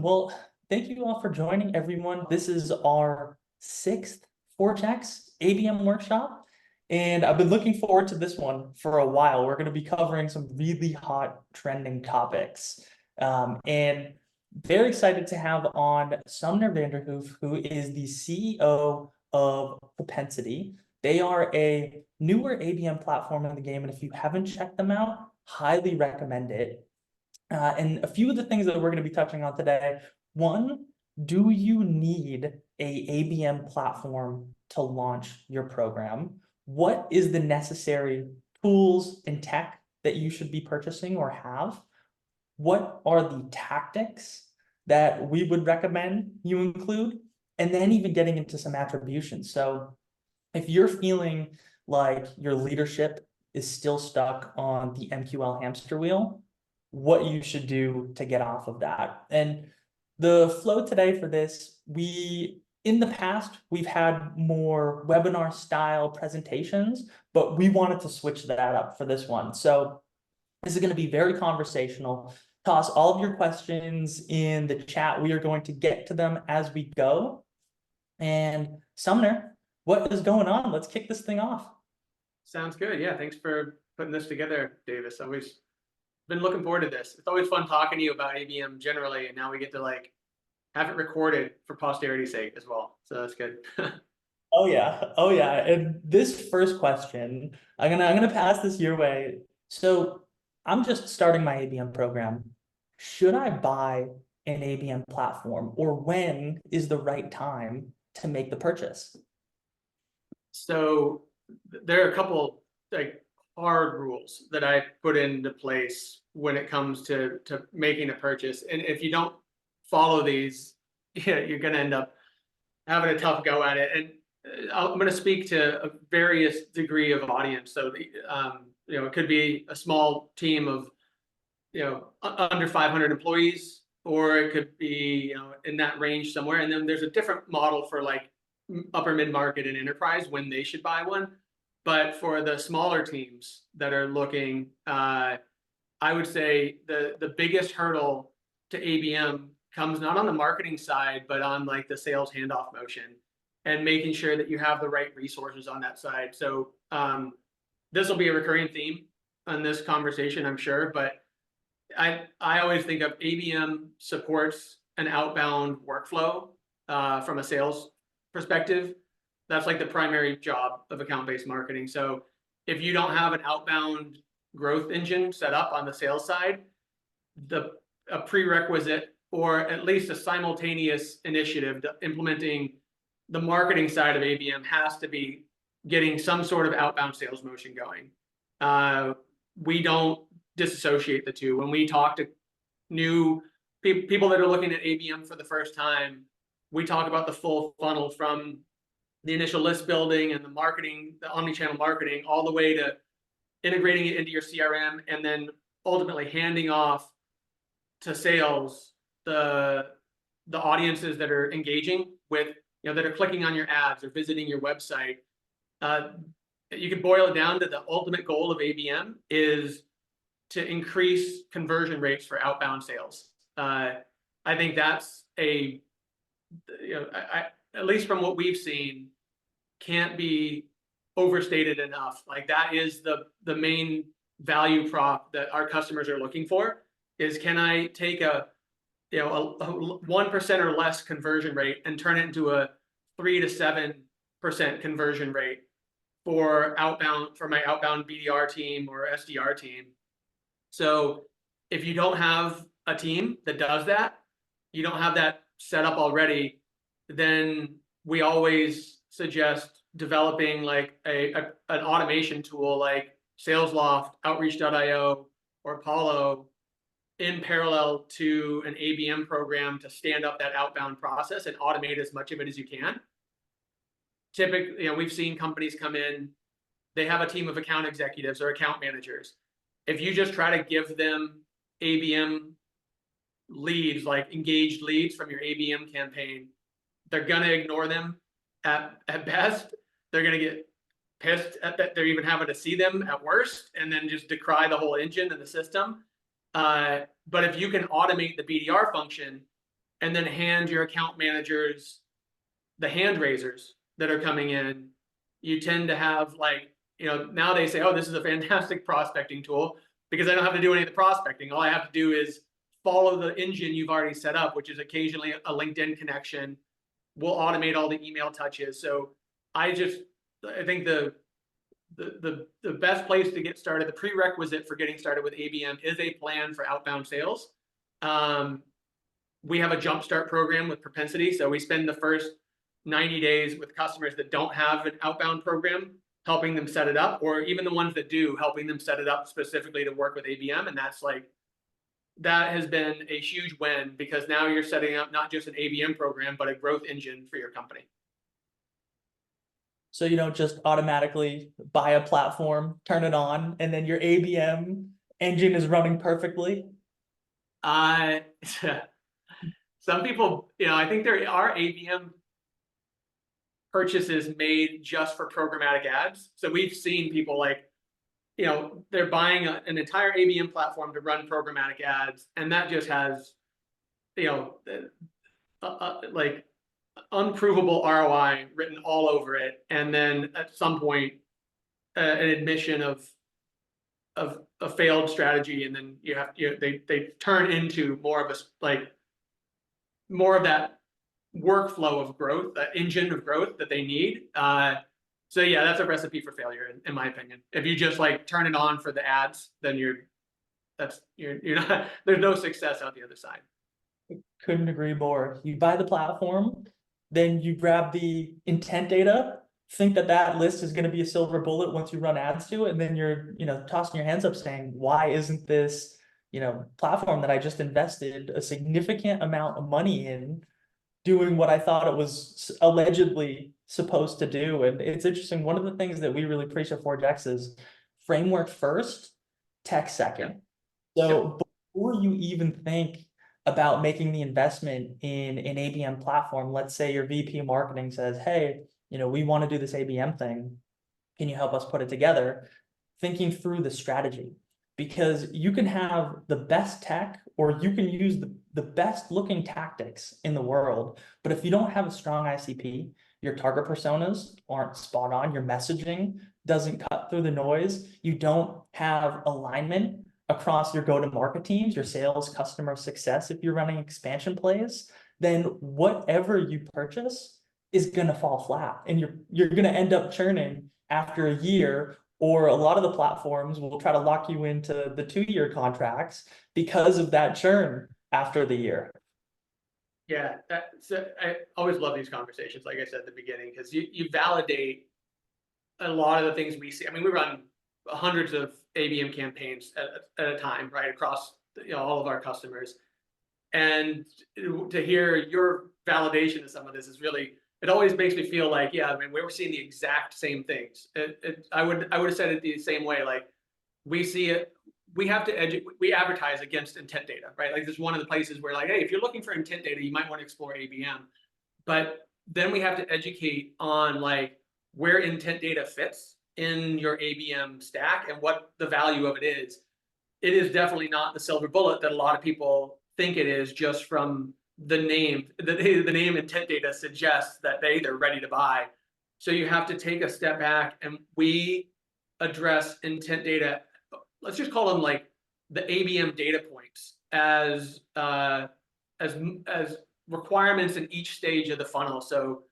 Well, thank you all for joining, everyone. This is our sixth ForgeX ABM workshop, and I've been looking forward to this one for a while. We're going to be covering some really hot trending topics, and very excited to have on Sumner Vanderhoof, who is the CEO of Propensity. They are a newer ABM platform in the game, and if you haven't checked them out, highly recommend it. And a few of the things that we're going to be touching on today. One, do you need a ABM platform to launch your program? What is the necessary tools and tech that you should be purchasing or have? What are the tactics that we would recommend you include? And then even getting into some attribution. So if you're feeling like your leadership is still stuck on the MQL hamster wheel, what you should do to get off of that. And the flow today for this, in the past, we've had more webinar style presentations, but we wanted to switch that up for this one. So this is going to be very conversational. Toss all of your questions in the chat. We are going to get to them as we go. And Sumner, what is going on? Let's kick this thing off. Sounds good. Yeah, thanks for putting this together, Davis. Always been looking forward to this. It's always fun talking to you about ABM generally, and now we get to have it recorded for posterity's sake as well. So that's good. Oh yeah. And this first question, I'm gonna pass this your way. So I'm just starting my ABM program. Should I buy an ABM platform, or when is the right time to make the purchase? So there are a couple hard rules that I put into place when it comes to making a purchase. And if you don't follow these, you're going to end up having a tough go at it. And I'm going to speak to a various degree of audience. So, it could be a small team of, under 500 employees, or it could be, in that range somewhere. And then there's a different model for upper mid-market and enterprise when they should buy one. But for the smaller teams that are looking, I would say the biggest hurdle to ABM comes not on the marketing side, but on the sales handoff motion and making sure that you have the right resources on that side. So this will be a recurring theme on this conversation, I'm sure. But I always think of ABM supports an outbound workflow from a sales perspective. That's the primary job of account-based marketing. So if you don't have an outbound growth engine set up on the sales side, a prerequisite or at least a simultaneous initiative to implementing the marketing side of ABM has to be getting some sort of outbound sales motion going. We don't disassociate the two. When we talk to new people that are looking at ABM for the first time, we talk about the full funnel from the initial list building and the marketing, the omni-channel marketing, all the way to integrating it into your CRM, and then ultimately handing off to sales the audiences that are engaging with, that are clicking on your ads or visiting your website. You can boil it down to the ultimate goal of ABM is to increase conversion rates for outbound sales. I think that's at least from what we've seen, can't be overstated enough. That is the main value prop that our customers are looking for is, can I take a 1% or less conversion rate and turn it into a 3 to 7% conversion rate for my outbound BDR team or SDR team. So if you don't have a team that does that, you don't have that set up already, then we always suggest developing an automation tool like SalesLoft, Outreach.io, or Apollo in parallel to an ABM program to stand up that outbound process and automate as much of it as you can. Typically, we've seen companies come in, they have a team of account executives or account managers. If you just try to give them ABM leads, engaged leads from your ABM campaign, they're going to ignore them at best. They're going to get pissed at that they're even having to see them at worst, and then just decry the whole engine and the system. But if you can automate the BDR function, and then hand your account managers the hand raisers that are coming in. You tend to have like, now they say, oh, this is a fantastic prospecting tool because I don't have to do any of the prospecting. All I have to do is follow the engine you've already set up, which is occasionally a LinkedIn connection. We'll automate all the email touches. So I think the best place to get started, the prerequisite for getting started with ABM is a plan for outbound sales. We have a jumpstart program with Propensity. So we spend the first 90 days with customers that don't have an outbound program, helping them set it up, or even the ones that do, helping them set it up specifically to work with ABM. And that has been a huge win because now you're setting up not just an ABM program, but a growth engine for your company. So you don't just automatically buy a platform, turn it on, and then your ABM engine is running perfectly. Some people, I think there are ABM purchases made just for programmatic ads. So we've seen people like, they're buying an entire ABM platform to run programmatic ads, and that just has, like unprovable ROI written all over it. And then at some point, an admission of a failed strategy, and then they turn into more of that workflow of growth, that engine of growth that they need. So yeah, that's a recipe for failure, in my opinion. If you just like turn it on for the ads, then you're not, there's no success out the other side. Couldn't agree more. You buy the platform, then you grab the intent data, think that list is going to be a silver bullet once you run ads to it, and then you're, tossing your hands up saying, why isn't this, platform that I just invested a significant amount of money in doing what I thought it was allegedly supposed to do? And it's interesting. One of the things that we really preach at ForgeX is framework first, tech second. So before you even think about making the investment in an ABM platform, let's say your VP of marketing says, hey, we want to do this ABM thing. Can you help us put it together? Thinking through the strategy, because you can have the best tech or you can use the best looking tactics in the world. But if you don't have a strong ICP, your target personas aren't spot on, your messaging doesn't cut through the noise, you don't have alignment across your go-to-market teams, your sales, customer success, if you're running expansion plays, then whatever you purchase is going to fall flat, and you're going to end up churning after a year. Or a lot of the platforms will try to lock you into the 2-year contracts because of that churn after the year. Yeah, I always love these conversations, like I said at the beginning, because you validate a lot of the things we see. I mean, we run hundreds of ABM campaigns at a time, right, across all of our customers. And to hear your validation of some of this is really, it always makes me feel like, yeah, I mean, we were seeing the exact same things. I would have said it the same way. Like, we see it, we have to we advertise against intent data, right? Like, this is one of the places where, like, hey, if you're looking for intent data, you might want to explore ABM. But then we have to educate on like where intent data fits in your ABM stack and what the value of it is. It is definitely not the silver bullet that a lot of people think it is, just from the name. The name intent data suggests that they're ready to buy. So you have to take a step back, and we address intent data. Let's just call them like the ABM data points as requirements in each stage of the funnel. So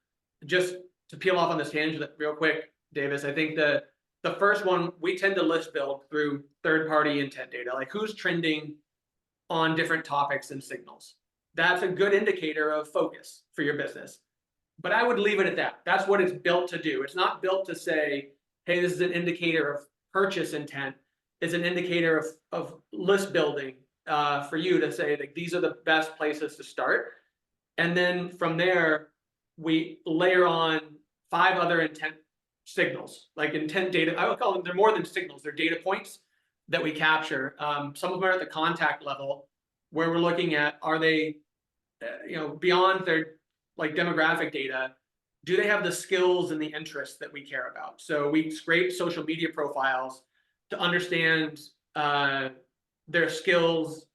just to peel off on this tangent real quick, Davis, I think the first one, we tend to list build through third-party intent data, like who's trending on different topics and signals. That's a good indicator of focus for your business. But I would leave it at that. That's what it's built to do. It's not built to say, hey, this is an indicator of purchase intent. It's an indicator of list building for you to say, like, these are the best places to start. And then from there, we layer on 5 other intent signals, like intent data. I would call them, they're more than signals, they're data points that we capture. Some of them are at the contact level, where we're looking at, are they, beyond their like demographic data, do they have the skills and the interests that we care about? So we scrape social media profiles to understand their skills.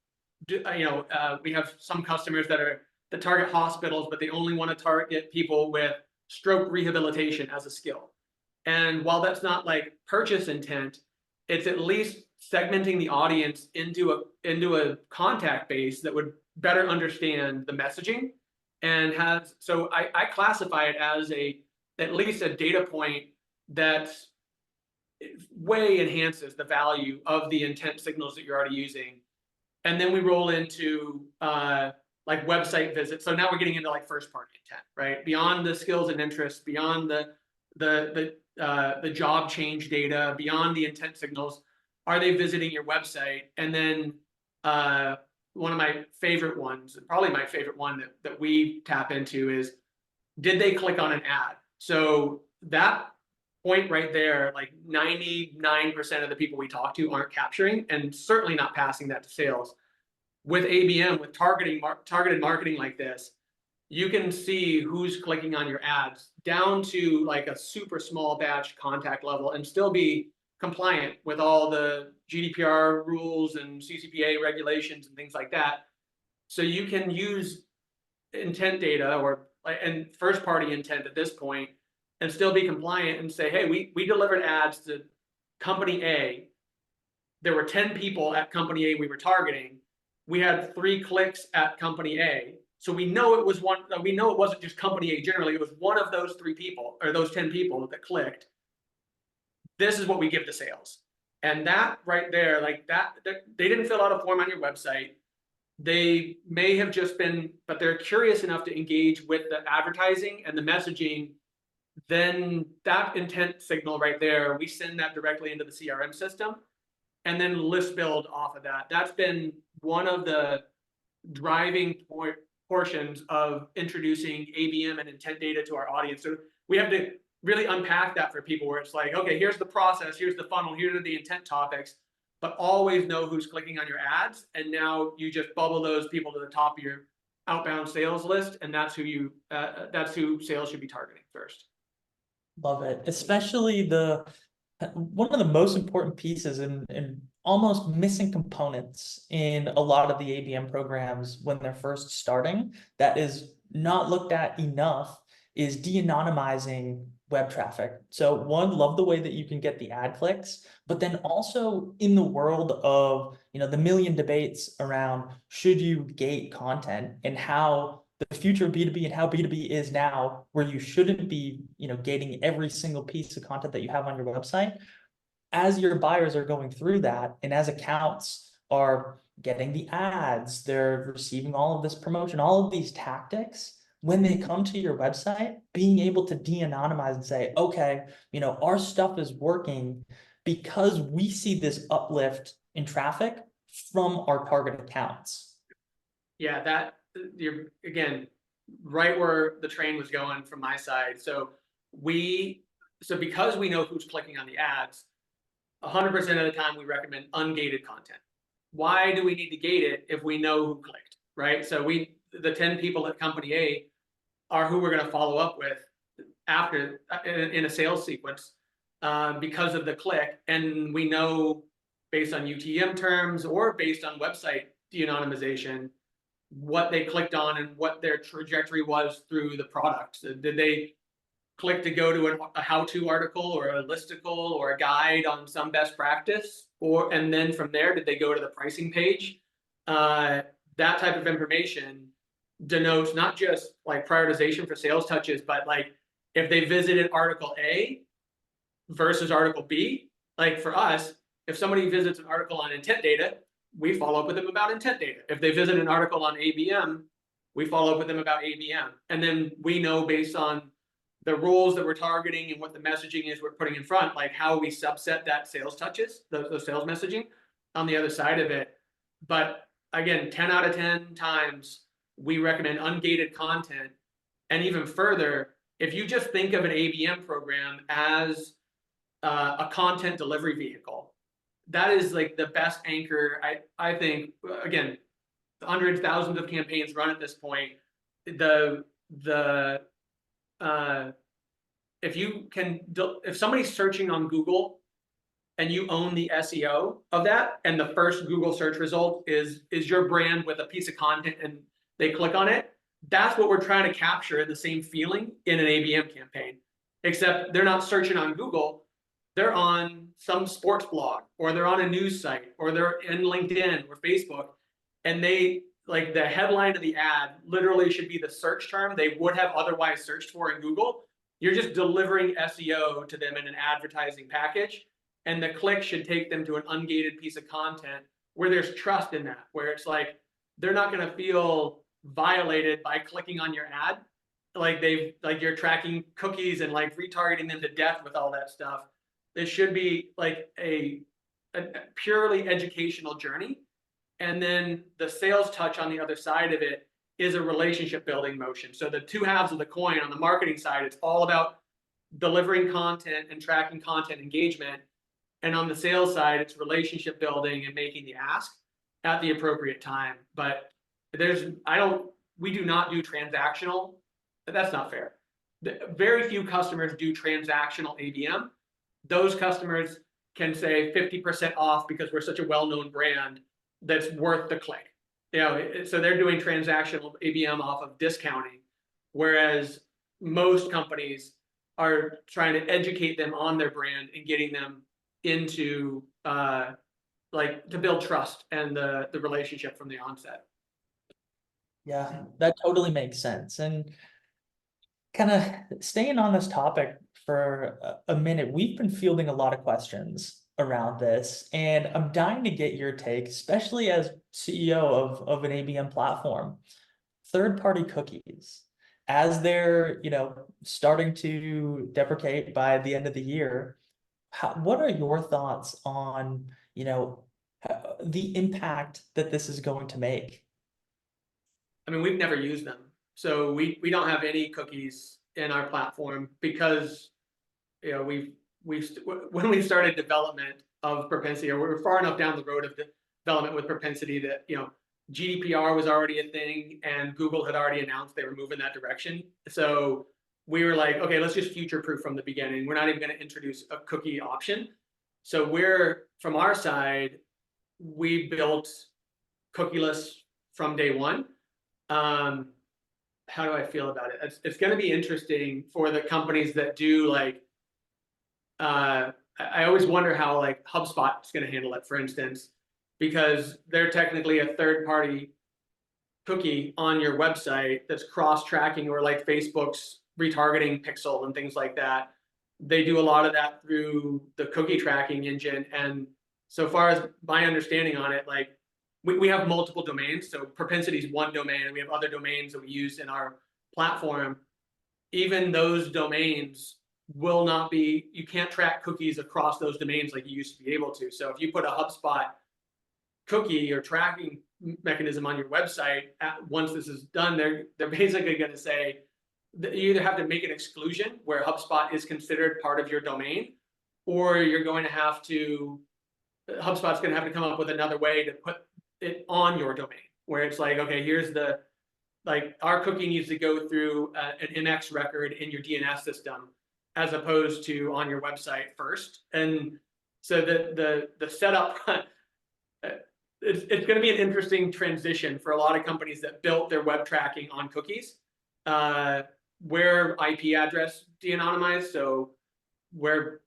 We have some customers that that target hospitals, but they only want to target people with stroke rehabilitation as a skill. And while that's not like purchase intent, it's at least segmenting the audience into a contact base that would better understand the messaging and has, so I classify it as at least a data point that way enhances the value of the intent signals that you're already using. And then we roll into like website visits. So now we're getting into like first party intent, right? Beyond the skills and interests, beyond the job change data, beyond the intent signals, are they visiting your website? And then one of my favorite ones, probably my favorite one that we tap into is, did they click on an ad? So that point right there, like 99% of the people we talk to aren't capturing, and certainly not passing that to sales. With ABM, with targeted marketing like this, you can see who's clicking on your ads down to like a super small batch contact level and still be compliant with all the GDPR rules and CCPA regulations and things like that. So you can use intent data and first party intent at this point and still be compliant and say, hey, we delivered ads to company A. There were 10 people at company A we were targeting. We had 3 clicks at company A. So we know it was we know it wasn't just company A generally, it was one of those 3 people or those 10 people that clicked. This is what we give to sales. And that right there, like that, they didn't fill out a form on your website. They may have just been, but they're curious enough to engage with the advertising and the messaging. Then that intent signal right there, we send that directly into the CRM system and then list build off of that. That's been one of the driving portions of introducing ABM and intent data to our audience. So we have to really unpack that for people where it's like, okay, here's the process, here's the funnel, here are the intent topics, but always know who's clicking on your ads. And now you just bubble those people to the top of your outbound sales list. And that's who sales should be targeting first. Love it. Especially one of the most important pieces and almost missing components in a lot of the ABM programs when they're first starting that is not looked at enough is de-anonymizing web traffic. So one, love the way that you can get the ad clicks, but then also in the world of, the million debates around should you gate content and how the future of B2B and how B2B is now, where you shouldn't be, gating every single piece of content that you have on your website. As your buyers are going through that, and as accounts are getting the ads, they're receiving all of this promotion, all of these tactics, when they come to your website, being able to de-anonymize and say, okay, our stuff is working because we see this uplift in traffic from our target accounts. Yeah, that you're again right where the train was going from my side. So because we know who's clicking on the ads, 100% of the time we recommend ungated content. Why do we need to gate it if we know who clicked, right? So the 10 people at company A are who we're going to follow up with after in a sales sequence because of the click, and we know based on UTM terms or based on website de-anonymization what they clicked on and what their trajectory was through the product. So did they click to go to a how-to article or a listicle or a guide on some best practice, and then from there did they go to the pricing page? That type of information denotes not just like prioritization for sales touches, but like if they visited article A versus article B. Like for us, if somebody visits an article on intent data, we follow up with them about intent data. If they visit an article on ABM, we follow up with them about ABM. And then we know based on the roles that we're targeting and what the messaging is we're putting in front, like how we subset that sales touches, those sales messaging on the other side of it. But again, 10 out of 10 times, we recommend ungated content. And even further, if you just think of an ABM program as a content delivery vehicle, that is like the best anchor. I think, again, hundreds, thousands of campaigns run at this point. If somebody's searching on Google and you own the SEO of that, and the first Google search result is your brand with a piece of content and they click on it, That's what we're trying to capture in the same feeling in an ABM campaign, except they're not searching on Google. They're on some sports blog, or they're on a news site, or they're in LinkedIn or Facebook, and they, like, the headline of the ad literally should be the search term they would have otherwise searched for in Google. You're just delivering SEO to them in an advertising package, and the click should take them to an ungated piece of content where there's trust in that, where it's like they're not going to feel violated by clicking on your ad, like you're tracking cookies and like retargeting them to death with all that stuff. This should be like a purely educational journey, and then the sales touch on the other side of it is a relationship building motion. So the two halves of the coin. On the marketing side, it's all about delivering content and tracking content engagement, and on the sales side, it's relationship building and making the ask at the appropriate time. But we do not do transactional. That's not fair. Very few customers do transactional ABM. Those customers can say 50% off because we're such a well-known brand that's worth the click. So they're doing transactional ABM off of discounting, whereas most companies are trying to educate them on their brand and getting them into to build trust and the relationship from the onset. Yeah, that totally makes sense. And kind of staying on this topic for a minute, we've been fielding a lot of questions around this, and I'm dying to get your take, especially as CEO of an ABM platform. Third-party cookies, as they're, starting to deprecate by the end of the year, what are your thoughts on, the impact that this is going to make? I mean, we've never used them. So we don't have any cookies in our platform because, when we started development of Propensity, or we were far enough down the road of development with Propensity that, GDPR was already a thing and Google had already announced they were moving that direction. So we were like, okay, let's just future-proof from the beginning. We're not even going to introduce a cookie option. So from our side, we built cookieless from day one. How do I feel about it? It's going to be interesting for the companies that do I always wonder how HubSpot is going to handle it, for instance, because they're technically a third-party cookie on your website that's cross-tracking, or like Facebook's retargeting pixel and things like that. They do a lot of that through the cookie tracking engine. And so far as my understanding on it, we have multiple domains. So Propensity is one domain, and we have other domains that we use in our platform. Even those domains will not be, you can't track cookies across those domains like you used to be able to. So if you put a HubSpot cookie or tracking mechanism on your website, once this is done, they're basically going to say that you either have to make an exclusion where HubSpot is considered part of your domain, or you're going to have to, HubSpot's going to have to come up with another way to put it on your domain, where it's like, okay, here's our cookie needs to go through an MX record in your DNS system, as opposed to on your website first. And so the setup, it's going to be an interesting transition for a lot of companies that built their web tracking on cookies, where IP address de-anonymized, so where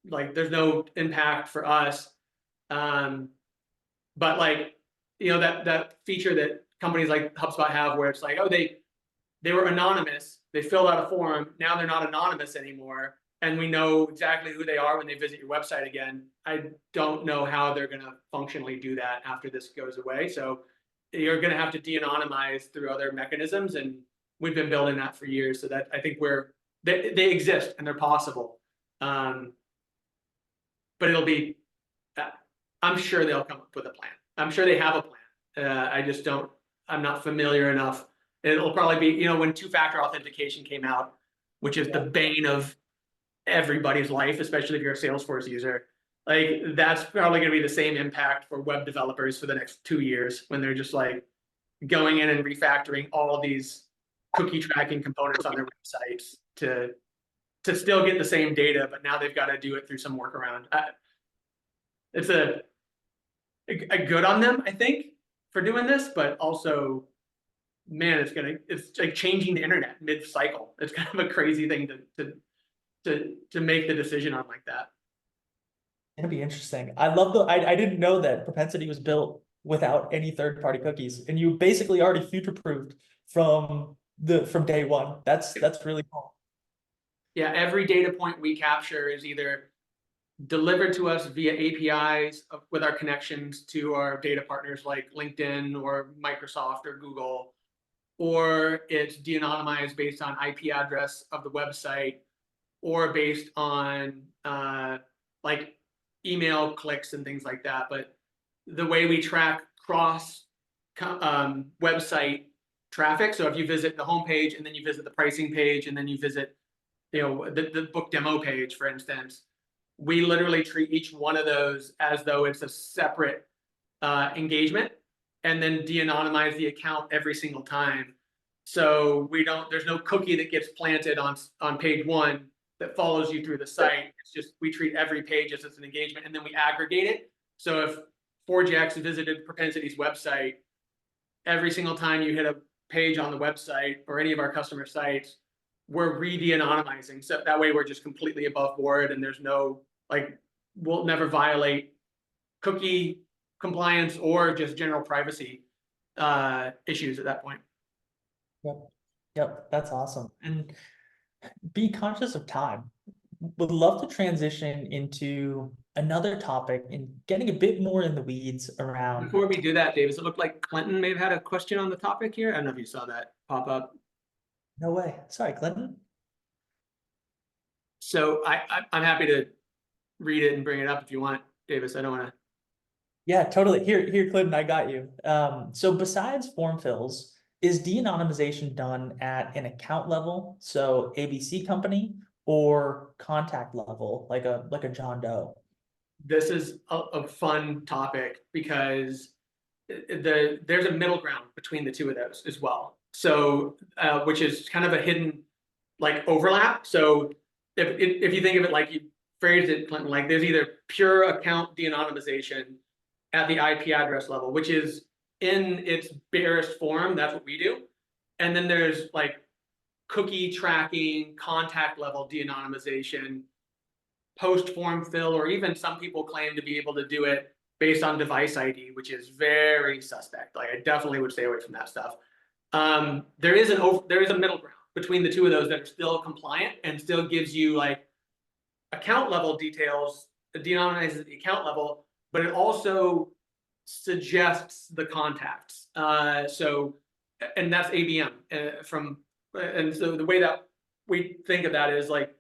there's no impact for us. But that feature that companies like HubSpot have, where it's like, oh, they were anonymous, they filled out a form, now they're not anonymous anymore, and we know exactly who they are when they visit your website again. I don't know how they're going to functionally do that after this goes away. So you're going to have to de-anonymize through other mechanisms, and we've been building that for years. So that I think they exist and they're possible. But it'll be, I'm sure they'll come up with a plan. I'm sure they have a plan. I'm not familiar enough. It'll probably be, when two-factor authentication came out, which is the bane of everybody's life, especially if you're a Salesforce user, that's probably going to be the same impact for web developers for the next 2 years, when they're just going in and refactoring all of these cookie tracking components on their websites to still get the same data, but now they've got to do it through some workaround. It's a good on them, I think, for doing this, but also man, it's like changing the internet mid-cycle. It's kind of a crazy thing to make the decision on like that. It'll be interesting. I love I didn't know that Propensity was built without any third-party cookies, and you basically already future-proofed from day one. That's really cool. Yeah, every data point we capture is either delivered to us via APIs with our connections to our data partners like LinkedIn or Microsoft or Google, or it's de-anonymized based on IP address of the website, or based on like email clicks and things like that. But the way we track cross website traffic, so if you visit the homepage and then you visit the pricing page and then you visit, the book demo page, for instance, we literally treat each one of those as though it's a separate engagement, and then de-anonymize the account every single time. So there's no cookie that gets planted on page one that follows you through the site. It's just, we treat every page as it's an engagement, and then we aggregate it. So if ForgeX visited Propensity's website, every single time you hit a page on the website or any of our customer sites, we're de-anonymizing. So that way we're just completely above board, and there's no, like, we'll never violate cookie compliance or just general privacy issues at that point. Yep, that's awesome. And be conscious of time. Would love to transition into another topic and getting a bit more in the weeds around. Before we do that, Davis, it looked like Clinton may have had a question on the topic here. I don't know if you saw that pop up. No way. Sorry, Clinton. So I'm happy to read it and bring it up if you want, Davis. I don't want to. Yeah, totally. Here, Clinton, I got you. So besides form fills, is de-anonymization done at an account level, so ABC company, or contact level, like a John Doe? This is a fun topic because there's a middle ground between the two of those as well. So which is kind of a hidden like overlap. So if you think of it like you phrased it, Clinton, like there's either pure account de-anonymization at the IP address level, which is in its barest form, that's what we do. And then there's like cookie tracking, contact level de-anonymization, post form fill, or even some people claim to be able to do it based on device ID, which is very suspect. Like I definitely would stay away from that stuff. There is a middle ground between the two of those that are still compliant and still gives you like account level details, it de-anonymizes at the account level, but it also suggests the contacts. And that's ABM and so the way that we think of that is like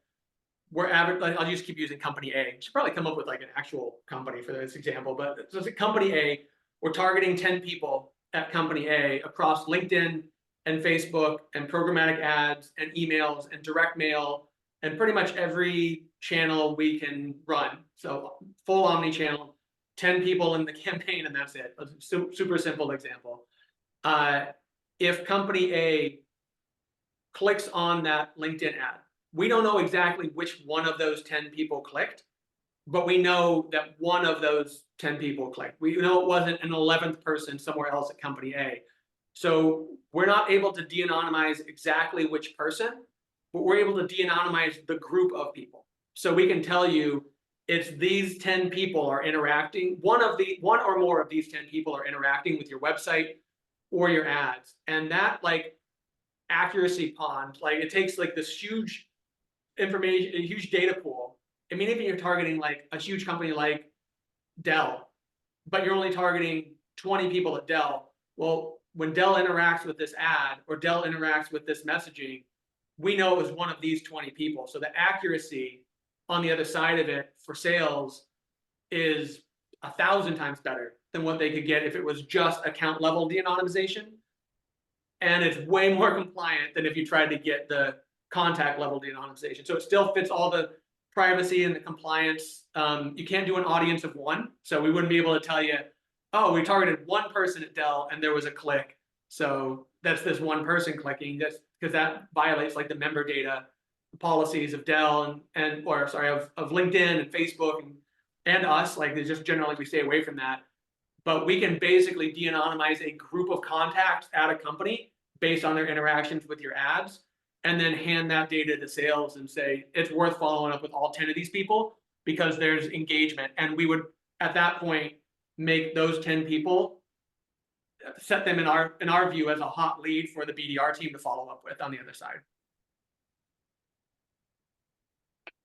I'll just keep using company A. Should probably come up with like an actual company for this example, but so it's company A. We're targeting 10 people at company A across LinkedIn and Facebook and programmatic ads and emails and direct mail and pretty much every channel we can run. So full omni-channel, 10 people in the campaign, and that's it. A super simple example. If company A clicks on that LinkedIn ad, we don't know exactly which one of those 10 people clicked, but we know that one of those 10 people clicked. We know it wasn't an 11th person somewhere else at company A. So we're not able to de-anonymize exactly which person, but we're able to de-anonymize the group of people. So we can tell you it's these 10 people are interacting. One or more of these 10 people are interacting with your website or your ads. And that like accuracy pond, like it takes like this huge information, a huge data pool. I mean, if you're targeting like a huge company like Dell, but you're only targeting 20 people at Dell. Well, when Dell interacts with this ad or Dell interacts with this messaging, we know it was one of these 20 people. So the accuracy on the other side of it for sales is 1,000 times better than what they could get if it was just account level de-anonymization. And it's way more compliant than if you tried to get the contact level de-anonymization. So it still fits all the privacy and the compliance. You can't do an audience of one. So we wouldn't be able to tell you, oh, we targeted one person at Dell and there was a click. So that's this one person clicking, just because that violates like the member data policies of Dell of LinkedIn and Facebook and us. Like just generally we stay away from that. But we can basically de-anonymize a group of contacts at a company based on their interactions with your ads, and then hand that data to sales and say, it's worth following up with all 10 of these people because there's engagement. And we would, at that point, make those 10 people, set them in our view as a hot lead for the BDR team to follow up with on the other side.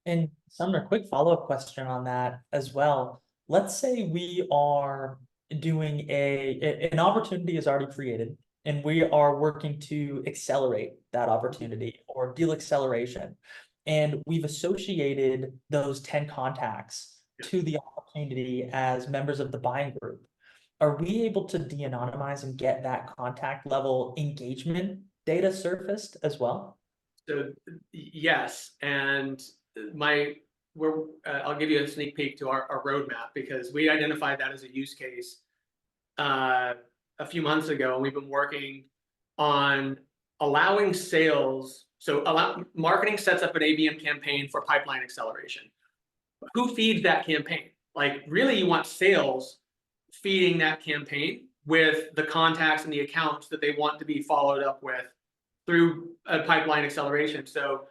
And Sumner, quick follow-up question on that as well. Let's say we are doing an opportunity is already created and we are working to accelerate that opportunity or deal acceleration. And we've associated those 10 contacts to the opportunity as members of the buying group. Are we able to de-anonymize and get that contact level engagement data surfaced as well? So yes, and I'll give you a sneak peek to our roadmap, because we identified that as a use case a few months ago, and we've been working on allowing sales. So marketing sets up an ABM campaign for pipeline acceleration. Who feeds that campaign? Like, really, you want sales feeding that campaign with the contacts and the accounts that they want to be followed up with through a pipeline acceleration. So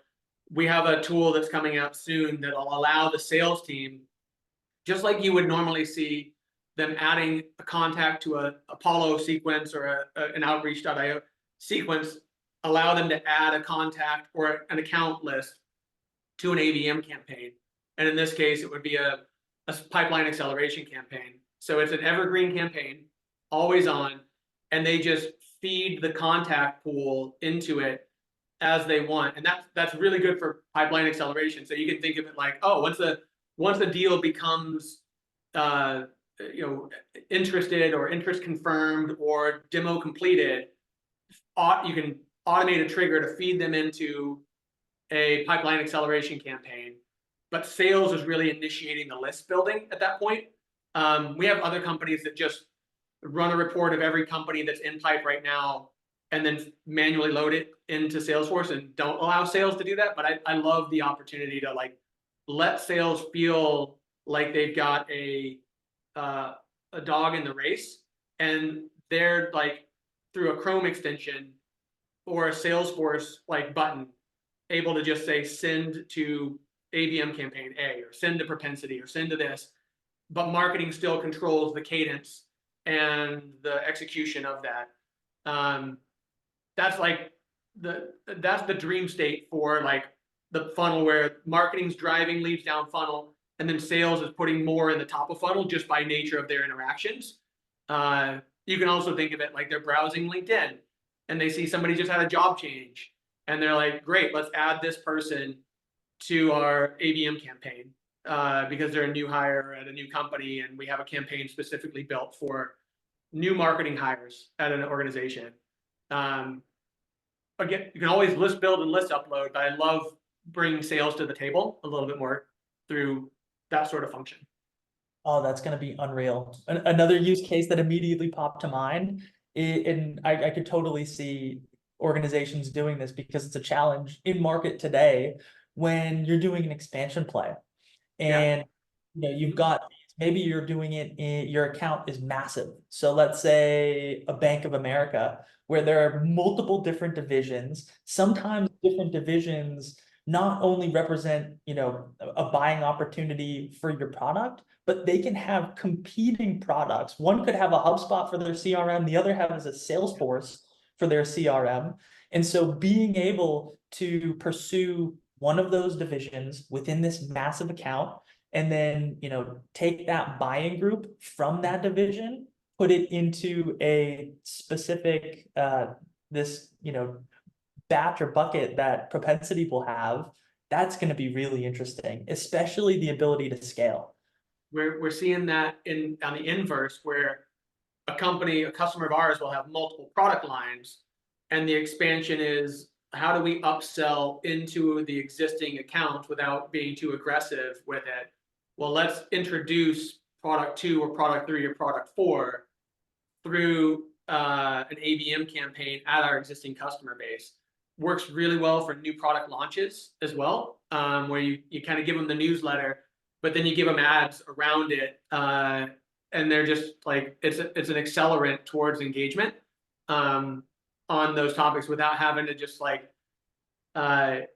we have a tool that's coming out soon that'll allow the sales team, just like you would normally see them adding a contact to a Apollo sequence or an outreach.io sequence, allow them to add a contact or an account list to an ABM campaign. And in this case, it would be a pipeline acceleration campaign. So it's an evergreen campaign, always on, and they just feed the contact pool into it as they want. And that's really good for pipeline acceleration. So you can think of it like, oh, once the deal becomes interested or interest confirmed or demo completed, you can automate a trigger to feed them into a pipeline acceleration campaign. But sales is really initiating the list building at that point. We have other companies that just run a report of every company that's in pipe right now and then manually load it into Salesforce and don't allow sales to do that. But I love the opportunity to like let sales feel like they've got a dog in the race, and they're like, through a Chrome extension or a Salesforce like button, able to just say send to ABM campaign A, or send to Propensity, or send to this, but marketing still controls the cadence and the execution of that. That's like that's the dream state for like the funnel, where marketing's driving leads down funnel, and then sales is putting more in the top of funnel just by nature of their interactions. You can also think of it like they're browsing LinkedIn and they see somebody just had a job change, and they're like, great, let's add this person to our ABM campaign because they're a new hire at a new company, and we have a campaign specifically built for new marketing hires at an organization. Again, you can always list build and list upload, but I love bringing sales to the table a little bit more through that sort of function. Oh, that's going to be unreal. Another use case that immediately popped to mind, and I could totally see organizations doing this because it's a challenge in market today when you're doing an expansion play. And you've got, maybe you're doing it in your account is massive. So let's say a Bank of America, where there are multiple different divisions. Sometimes different divisions not only represent, a buying opportunity for your product, but they can have competing products. One could have a HubSpot for their CRM, the other has a Salesforce for their CRM. And so being able to pursue one of those divisions within this massive account, and then, take that buying group from that division, put it into a specific, batch or bucket that Propensity will have, that's going to be really interesting, especially the ability to scale. We're seeing that on the inverse, where a customer of ours will have multiple product lines, and the expansion is, how do we upsell into the existing account without being too aggressive with it? Well, let's introduce product 2 or product 3 or product 4 through an ABM campaign at our existing customer base. Works really well for new product launches as well, where you kind of give them the newsletter, but then you give them ads around it, and they're just like, it's an accelerant towards engagement. on those topics without having to just like, go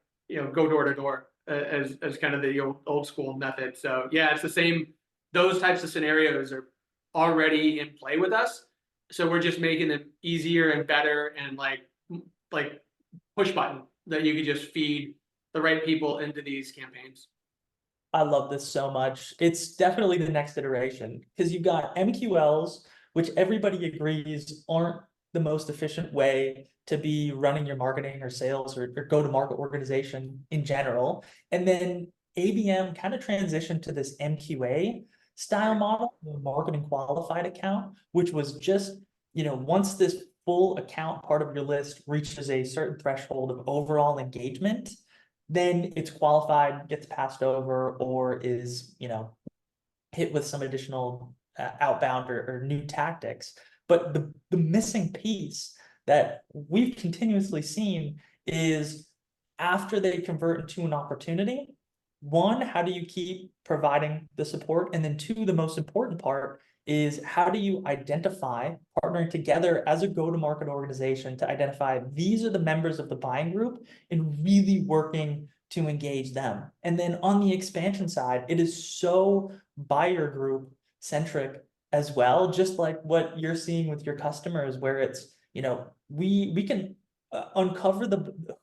door to door as kind of the old school method. So yeah, it's the same. Those types of scenarios are already in play with us. So we're just making them easier and better and like push button that you could just feed the right people into these campaigns. I love this so much. It's definitely the next iteration because you've got MQLs, which everybody agrees aren't the most efficient way to be running your marketing or sales or go-to-market organization in general. And then ABM kind of transitioned to this MQA style model, the marketing qualified account, which was just, once this full account part of your list reaches a certain threshold of overall engagement, then it's qualified, gets passed over, or is, hit with some additional outbound or new tactics. But the missing piece that we've continuously seen is after they convert into an opportunity, one, how do you keep providing the support? And then two, the most important part is how do you identify partnering together as a go-to-market organization to identify these are the members of the buying group and really working to engage them. And then on the expansion side, it is so buyer group centric as well, just like what you're seeing with your customers, where it's, we can uncover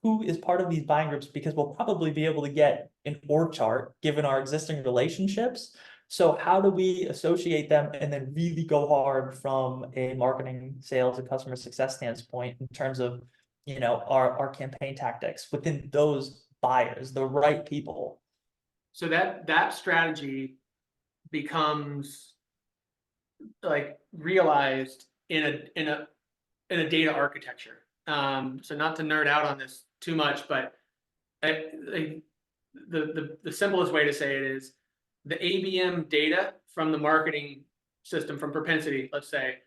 who is part of these buying groups because we'll probably be able to get an org chart given our existing relationships. So how do we associate them and then really go hard from a marketing, sales, and customer success standpoint in terms of, our campaign tactics within those buyers, the right people? So that strategy becomes like realized in a data architecture. So not to nerd out on this too much, but the simplest way to say it is the ABM data from the marketing system, from Propensity, let's say,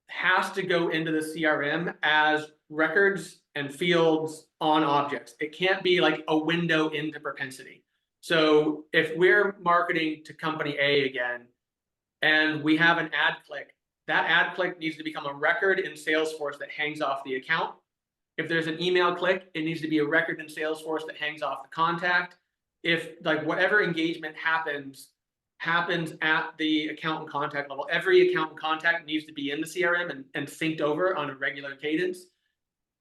has to go into the CRM as records and fields on objects. It can't be like a window into Propensity. So if we're marketing to company A again, and we have an ad click, that ad click needs to become a record in Salesforce that hangs off the account. If there's an email click, it needs to be a record in Salesforce that hangs off the contact. If like whatever engagement happens at the account and contact level, every account and contact needs to be in the CRM and synced over on a regular cadence.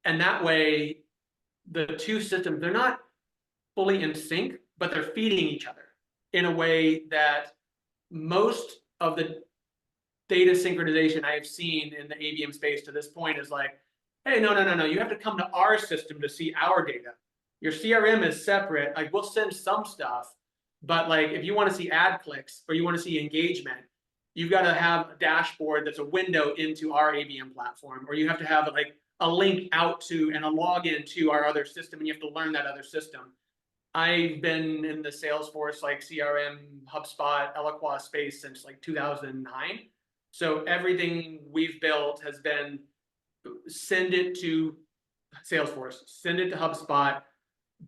And that way, the two systems, they're not fully in sync, but they're feeding each other in a way that most of the data synchronization I have seen in the ABM space to this point is like, hey, no, you have to come to our system to see our data. Your CRM is separate. Like we'll send some stuff, but like if you want to see ad clicks or you want to see engagement, you've got to have a dashboard that's a window into our ABM platform, or you have to have like a link out to and a login to our other system, and you have to learn that other system. I've been in the Salesforce, like CRM, HubSpot, Eloqua space since like 2009. So everything we've built has been send it to Salesforce, send it to HubSpot,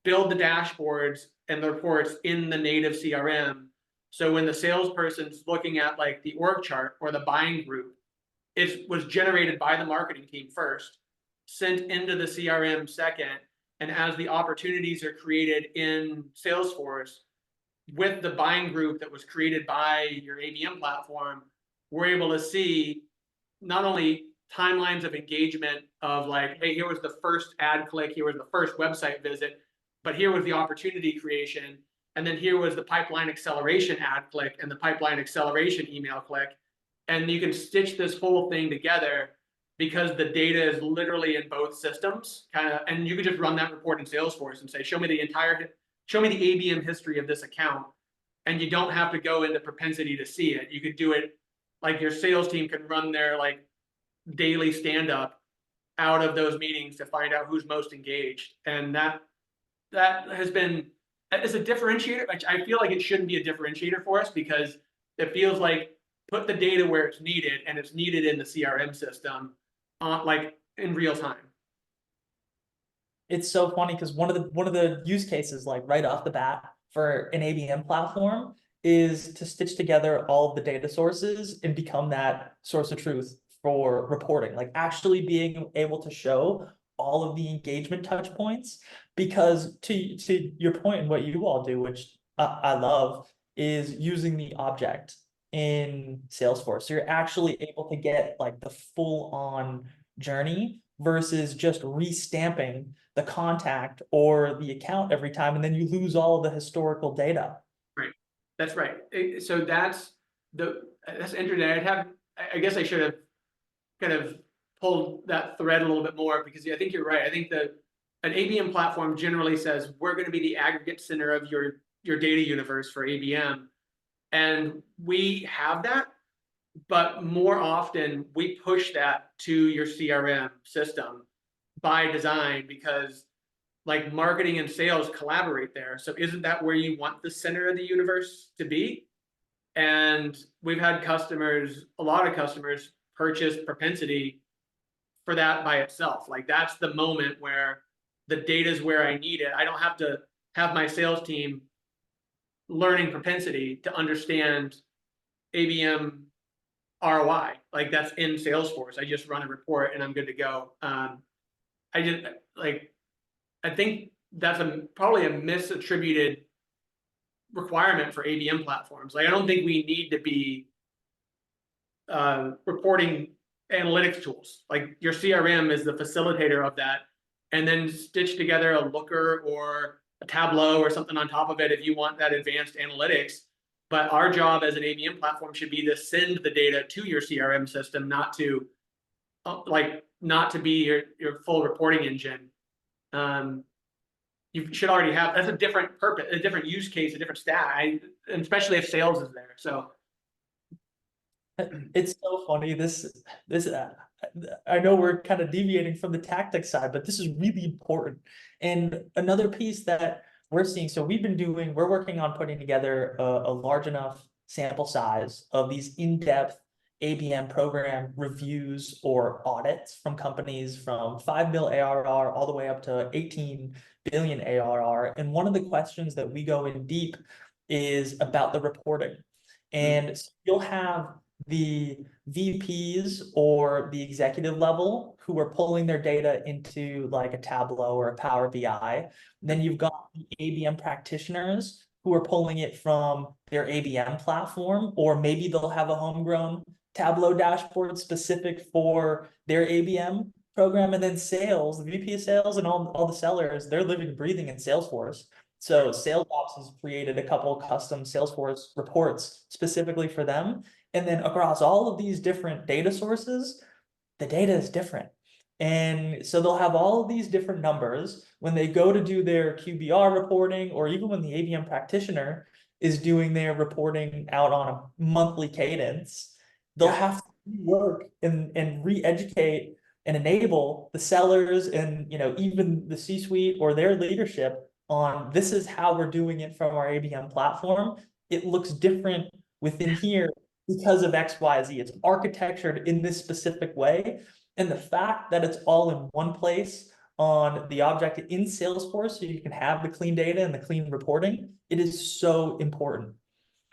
build the dashboards and the reports in the native CRM. So when the salesperson's looking at like the org chart or the buying group, it was generated by the marketing team first, sent into the CRM second, and as the opportunities are created in Salesforce with the buying group that was created by your ABM platform, we're able to see not only timelines of engagement of like, hey, here was the first ad click, here was the first website visit, but here was the opportunity creation. And then here was the pipeline acceleration ad click and the pipeline acceleration email click. And you can stitch this whole thing together because the data is literally in both systems and you could just run that report in Salesforce and say, show me the ABM history of this account. And you don't have to go into Propensity to see it. You could do it like your sales team can run their like daily stand-up out of those meetings to find out who's most engaged. And that has been, as a differentiator, I feel like it shouldn't be a differentiator for us because it feels like put the data where it's needed, and it's needed in the CRM system like in real time. It's so funny because one of the use cases, like right off the bat for an ABM platform, is to stitch together all of the data sources and become that source of truth for reporting, like actually being able to show all of the engagement touch points. Because to your point and what you all do, which I love, is using the object in Salesforce. So you're actually able to get like the full on journey versus just restamping the contact or the account every time, and then you lose all of the historical data. Right. That's right. So that's interesting. I guess I should have kind of pulled that thread a little bit more, because I think you're right. I think that an ABM platform generally says we're going to be the aggregate center of your data universe for ABM. And we have that, but more often we push that to your CRM system by design, because like marketing and sales collaborate there. So isn't that where you want the center of the universe to be? And we've had customers, a lot of customers, purchase Propensity for that by itself. Like that's the moment where the data is where I need it. I don't have to have my sales team learning Propensity to understand ABM ROI. Like that's in Salesforce. I just run a report and I'm good to go. I did like, I think that's probably a misattributed requirement for ABM platforms. Like I don't think we need to be reporting analytics tools. Like your CRM is the facilitator of that, and then stitch together a Looker or a Tableau or something on top of it if you want that advanced analytics. But our job as an ABM platform should be to send the data to your CRM system, not to not to be your full reporting engine. You should already have, that's a different purpose, a different use case, a different stat, and especially if sales is there. So it's so funny. I know we're kind of deviating from the tactics side, but this is really important. And another piece that we're seeing, so we're working on putting together a large enough sample size of these in-depth ABM program reviews or audits from companies from 5 mil ARR all the way up to 18 billion ARR. And one of the questions that we go in deep is about the reporting. And so you'll have the VPs or the executive level who are pulling their data into like a Tableau or a Power BI. Then you've got the ABM practitioners who are pulling it from their ABM platform, or maybe they'll have a homegrown Tableau dashboard specific for their ABM program. And then sales, the VP of sales and all the sellers, they're living and breathing in Salesforce. So sales ops has created a couple custom Salesforce reports specifically for them. And then across all of these different data sources, the data is different. And so they'll have all of these different numbers when they go to do their QBR reporting, or even when the ABM practitioner is doing their reporting out on a monthly cadence, they'll have to work and re-educate and enable the sellers and even the C-suite or their leadership on this is how we're doing it from our ABM platform. It looks different within here because of X, Y, Z. It's architectured in this specific way. And the fact that it's all in one place on the object in Salesforce, so you can have the clean data and the clean reporting, it is so important.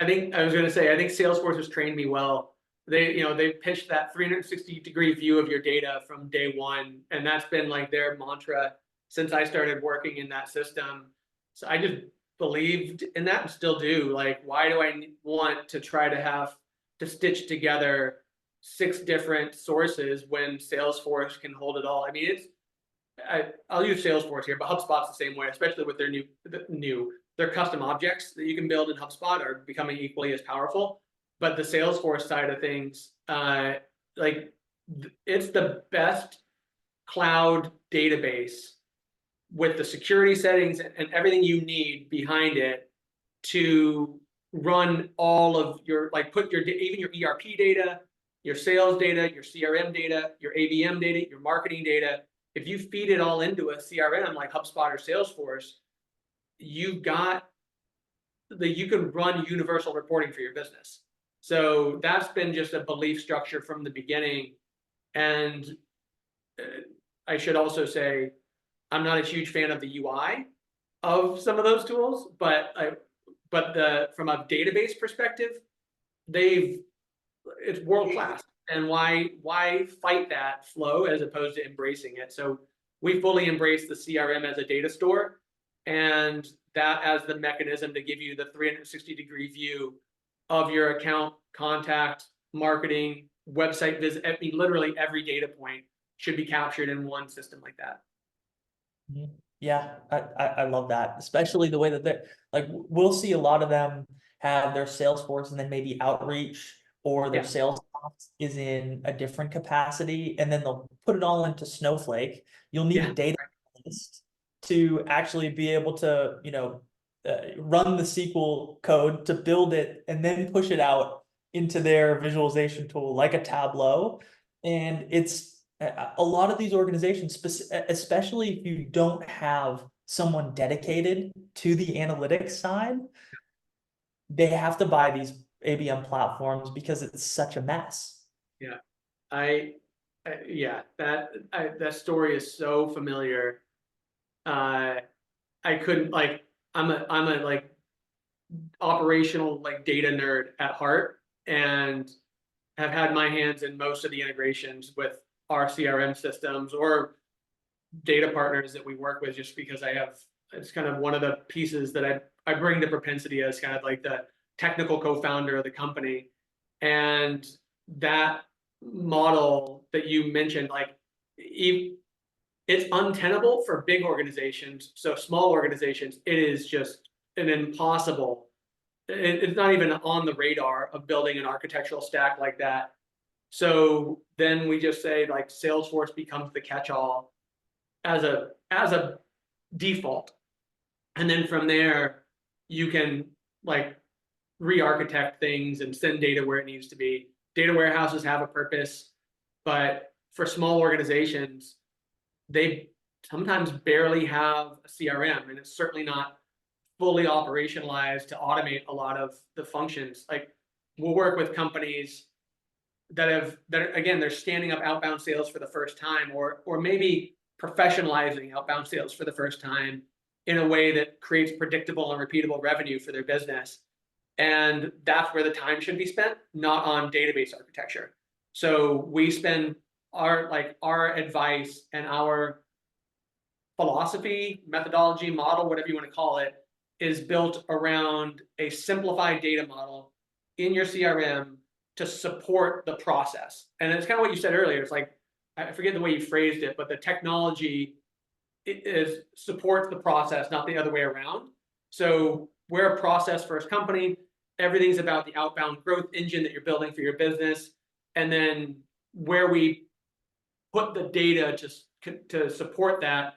I think Salesforce has trained me well. They pitched that 360-degree view of your data from day one, and that's been like their mantra since I started working in that system. So I just believed in that and still do. Like, why do I want to try to have to stitch together 6 different sources when Salesforce can hold it all? I mean, I'll use Salesforce here, but HubSpot's the same way, especially with their custom objects that you can build in HubSpot are becoming equally as powerful. But the Salesforce side of things, it's the best cloud database with the security settings and everything you need behind it to run all of your, even your ERP data, your sales data, your CRM data, your ABM data, your marketing data. If you feed it all into a CRM like HubSpot or Salesforce, you can run universal reporting for your business. So that's been just a belief structure from the beginning. And I should also say, I'm not a huge fan of the UI of some of those tools, but from a database perspective, it's world class. And why fight that flow as opposed to embracing it? So we fully embrace the CRM as a data store, and that as the mechanism to give you the 360-degree view of your account, contact, marketing, website visit. I mean, literally every data point should be captured in one system like that. Mhm. Yeah, I love that, especially the way that they're like, we'll see a lot of them have their Salesforce and then maybe outreach, or their Yeah, sales ops is in a different capacity, and then they'll put it all into Snowflake. You'll need a yeah, data analyst to actually be able to, run the SQL code to build it and then push it out into their visualization tool like a Tableau. And it's a lot of these organizations, especially if you don't have someone dedicated to the analytics side, they have to buy these ABM platforms because it's such a mess. yeah. Yeah, that story is so familiar. Uh, I couldn't like. I'm a like operational like data nerd at heart, and have had my hands in most of the integrations with our CRM systems or data partners that we work with, just because it's kind of one of the pieces that I bring to Propensity as kind of like the technical co-founder of the company. And that model that you mentioned, like it's untenable for big organizations. So small organizations, it is just an impossible. It's not even on the radar of building an architectural stack like that. So then we just say like Salesforce becomes the catch-all as a default, and then from there you can like re-architect things and send data where it needs to be. Data warehouses have a purpose, but for small organizations, they sometimes barely have a CRM, and it's certainly not fully operationalized to automate a lot of the functions. Like we'll work with companies again, they're standing up outbound sales for the first time, or maybe professionalizing outbound sales for the first time in a way that creates predictable and repeatable revenue for their business. And that's where the time should be spent, not on database architecture. So we spend our advice and our philosophy, methodology, model, whatever you want to call it, is built around a simplified data model in your CRM to support the process. And it's kind of what you said earlier. It's like, I forget the way you phrased it, but the technology supports the process, not the other way around. So we're a process first company. Everything's about the outbound growth engine that you're building for your business. And then where we put the data to support that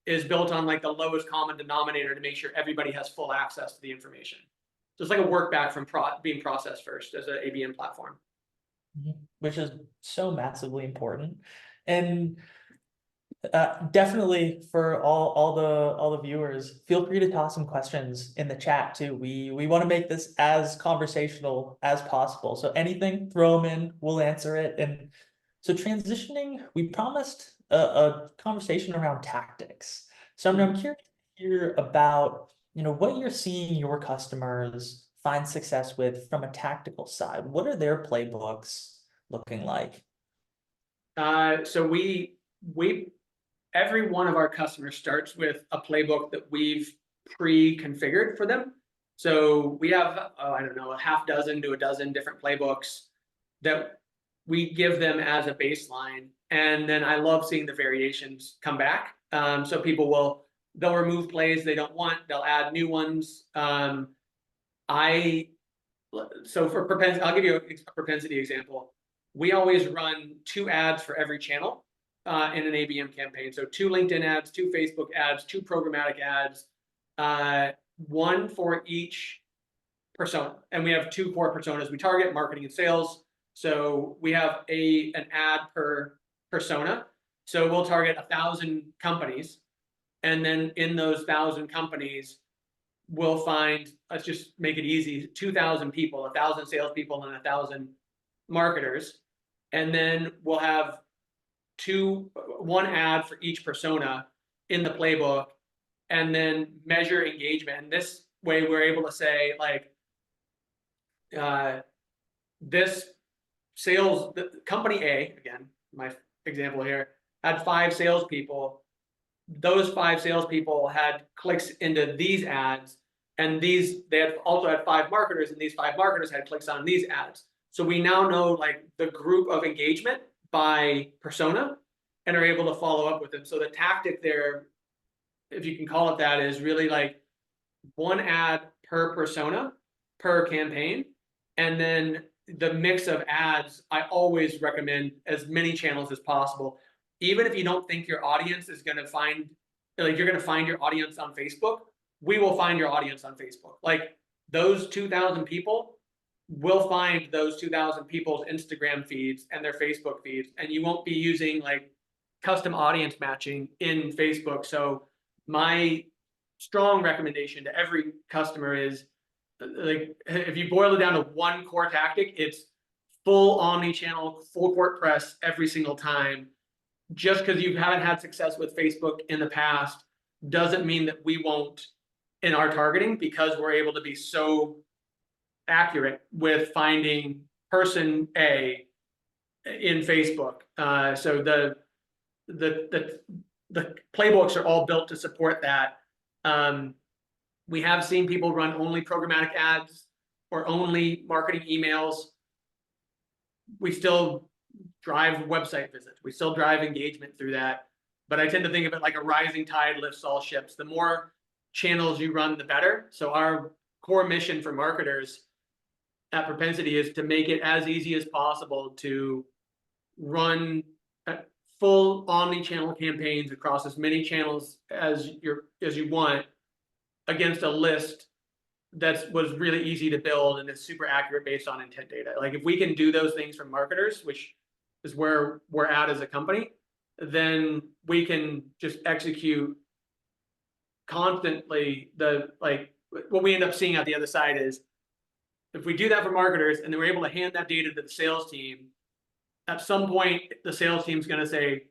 is built on like the lowest common denominator to make sure everybody has full access to the information. So it's like a work back from being processed first as an ABM platform. Which is so massively important. And definitely for all the viewers, feel free to toss some questions in the chat too. We want to make this as conversational as possible. So anything, throw them in, we'll answer it. And so transitioning, we promised a conversation around tactics. So I'm curious to hear about, what you're seeing your customers find success with from a tactical side. What are their playbooks looking like? So we every one of our customers starts with a playbook that we've pre-configured for them. So we have, I don't know, a half dozen to a dozen different playbooks that we give them as a baseline. And then I love seeing the variations come back. So they'll remove plays they don't want, they'll add new ones. So for Propensity, I'll give you a Propensity example. We always run 2 ads for every channel in an ABM campaign. So 2 LinkedIn ads, 2 Facebook ads, 2 programmatic ads, 1 for each persona. And we have 2 core personas we target: marketing and sales. So we have an ad per persona. So we'll target 1,000 companies. And then in those 1,000 companies, we'll find, let's just make it easy, 2,000 people, 1,000 salespeople and 1,000 marketers. And then we'll have 1 ad for each persona in the playbook, and then measure engagement. And this way we're able to say like, this sales, the company A, again, my example here, had 5 salespeople. Those 5 salespeople had clicks into these ads, and they had also had 5 marketers, and these 5 marketers had clicks on these ads. So we now know like the group of engagement by persona, and are able to follow up with them. So the tactic there, if you can call it that, is really like 1 ad per persona per campaign, and then the mix of ads. I always recommend as many channels as possible, even if you don't think your audience is going to find, like, you're going to find your audience on Facebook. We will find your audience on Facebook. Like, those 2,000 people will find those 2,000 people's Instagram feeds and their Facebook feeds, and you won't be using like custom audience matching in Facebook. So my strong recommendation to every customer is, like, if you boil it down to one core tactic, it's full omni-channel, full court press every single time. Just because you haven't had success with Facebook in the past doesn't mean that we won't in our targeting, because we're able to be so accurate with finding person A in Facebook. So the playbooks are all built to support that. We have seen people run only programmatic ads or only marketing emails. We still drive website visits. We still drive engagement through that. But I tend to think of it like a rising tide lifts all ships. The more channels you run, the better. So our core mission for marketers at Propensity is to make it as easy as possible to run full omni-channel campaigns across as many channels as you want, against a list that was really easy to build and is super accurate based on intent data. Like, if we can do those things for marketers, which is where we're at as a company, then we can just execute constantly. What we end up seeing at the other side is, if we do that for marketers and then we're able to hand that data to the sales team, at some point the sales team's going to say,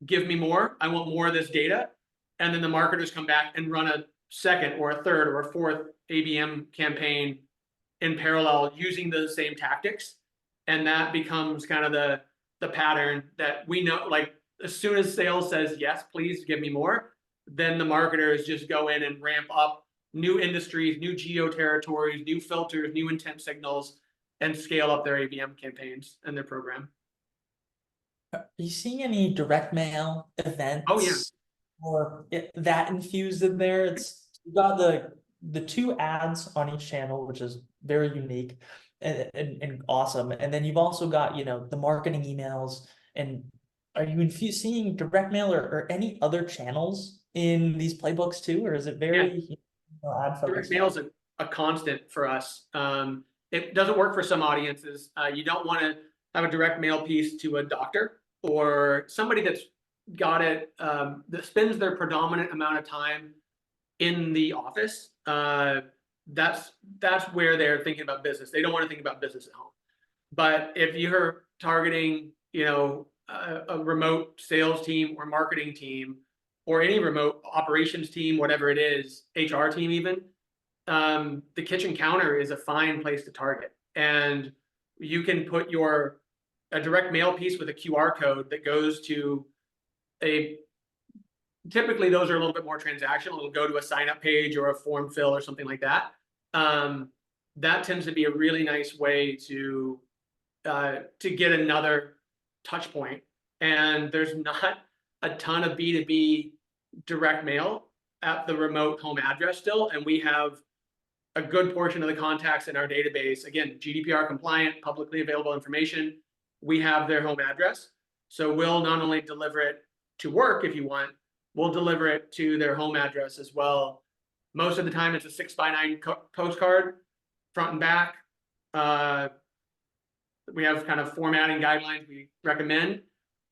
give me more, I want more of this data. And then the marketers come back and run a second or a third or a fourth ABM campaign in parallel using the same tactics. And that becomes kind of the pattern that we know. Like, as soon as sales says, yes, please give me more, then the marketers just go in and ramp up new industries, new geo territories, new filters, new intent signals, and scale up their ABM campaigns and their program. Are you seeing any direct mail events? Oh yeah. Or that infused in there? You got the 2 ads on each channel, which is very unique and awesome. And then you've also got, the marketing emails. And are you seeing direct mail or any other channels in these playbooks too? Or is it very ad focused? Direct mail is a constant for us. It doesn't work for some audiences. You don't want to have a direct mail piece to a doctor or somebody that's got it, that spends their predominant amount of time in the office. That's where they're thinking about business. They don't want to think about business at home. But if you're targeting, a remote sales team or marketing team, or any remote operations team, whatever it is, HR team even, the kitchen counter is a fine place to target. And you can put a direct mail piece with a QR code that goes to typically those are a little bit more transactional. It'll go to a sign up page or a form fill or something like that. That tends to be a really nice way to get another touch point. And there's not a ton of B2B direct mail at the remote home address still. And we have a good portion of the contacts in our database, again, GDPR compliant, publicly available information. We have their home address. So we'll not only deliver it to work if you want, we'll deliver it to their home address as well. Most of the time it's a 6x9 postcard, front and back. We have kind of formatting guidelines we recommend,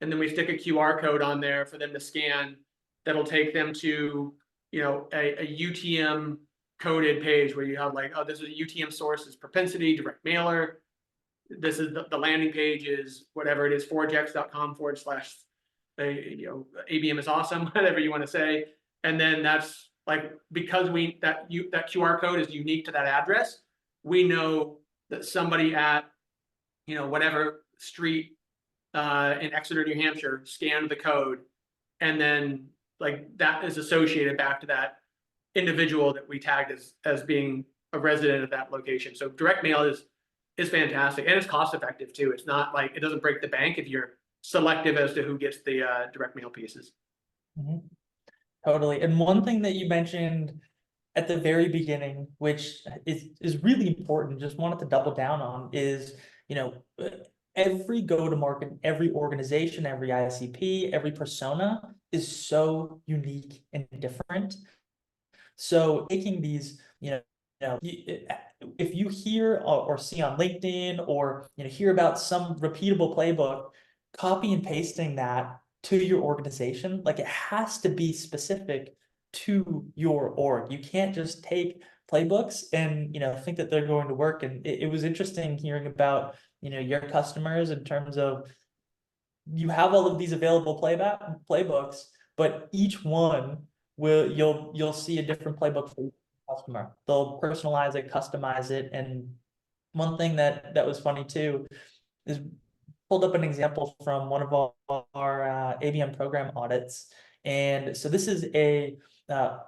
and then we stick a QR code on there for them to scan. That'll take them to, a UTM coded page where you have like, oh, this is a UTM source, is Propensity, direct mailer. This is the landing page is whatever it is, ForgeX.com / ABM is awesome, whatever you want to say. And then that's like, because that QR code is unique to that address, we know that somebody at, whatever street in Exeter, New Hampshire, scanned the code, and then like that is associated back to that individual that we tagged as being a resident of that location. So direct mail is fantastic, and it's cost effective too. It's not like, it doesn't break the bank if you're selective as to who gets the direct mail pieces. Mhm. Totally. And one thing that you mentioned at the very beginning, which is really important, just wanted to double down on, is, every go-to-market, every organization, every ICP, every persona is so unique and different. So taking these, if you hear or see on LinkedIn, or hear about some repeatable playbook, copy and pasting that to your organization, like it has to be specific to your org. You can't just take playbooks and think that they're going to work. And it was interesting hearing about your customers in terms of, you have all of these available playbooks, but each one you'll see a different playbook for each customer. They'll personalize it, customize it. And one thing that was funny too is, pulled up an example from one of our ABM program audits. And so this is a